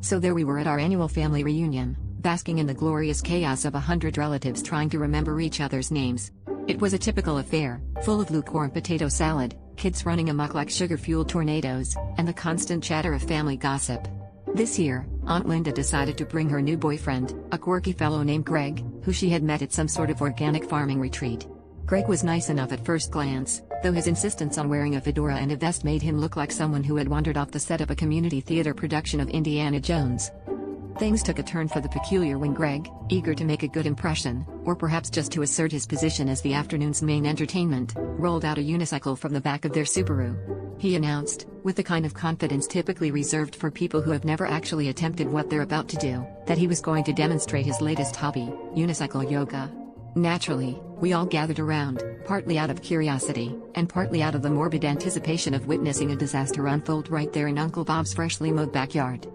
So there we were at our annual family reunion, basking in the glorious chaos of 100 relatives trying to remember each other's names. It was a typical affair, full of lukewarm potato salad, kids running amok like sugar-fueled tornadoes, and the constant chatter of family gossip. This year, Aunt Linda decided to bring her new boyfriend, a quirky fellow named Greg, who she had met at some sort of organic farming retreat. Greg was nice enough at first glance, though his insistence on wearing a fedora and a vest made him look like someone who had wandered off the set of a community theater production of Indiana Jones. Things took a turn for the peculiar when Greg, eager to make a good impression, or perhaps just to assert his position as the afternoon's main entertainment, rolled out a unicycle from the back of their Subaru. He announced, with the kind of confidence typically reserved for people who have never actually attempted what they're about to do, that he was going to demonstrate his latest hobby, unicycle yoga. Naturally, we all gathered around, partly out of curiosity, and partly out of the morbid anticipation of witnessing a disaster unfold right there in Uncle Bob's freshly mowed backyard.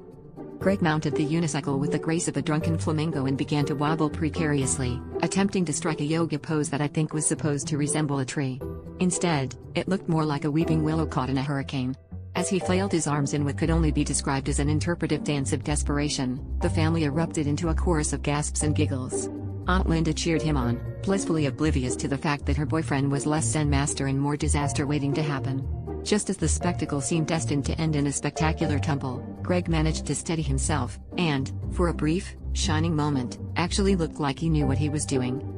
Greg mounted the unicycle with the grace of a drunken flamingo and began to wobble precariously, attempting to strike a yoga pose that I think was supposed to resemble a tree. Instead, it looked more like a weeping willow caught in a hurricane. As he flailed his arms in what could only be described as an interpretive dance of desperation, the family erupted into a chorus of gasps and giggles. Aunt Linda cheered him on, blissfully oblivious to the fact that her boyfriend was less zen master and more disaster waiting to happen. Just as the spectacle seemed destined to end in a spectacular tumble, Greg managed to steady himself, and, for a brief, shining moment, actually looked like he knew what he was doing.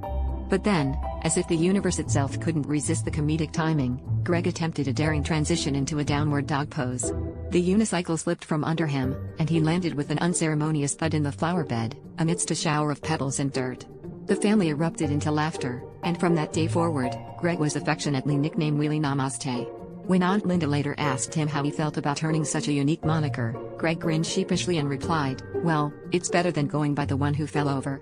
But then, as if the universe itself couldn't resist the comedic timing, Greg attempted a daring transition into a downward dog pose. The unicycle slipped from under him, and he landed with an unceremonious thud in the flower bed, amidst a shower of petals and dirt. The family erupted into laughter, and from that day forward, Greg was affectionately nicknamed Wheelie Namaste. When Aunt Linda later asked him how he felt about earning such a unique moniker, Greg grinned sheepishly and replied, "Well, it's better than going by the one who fell over."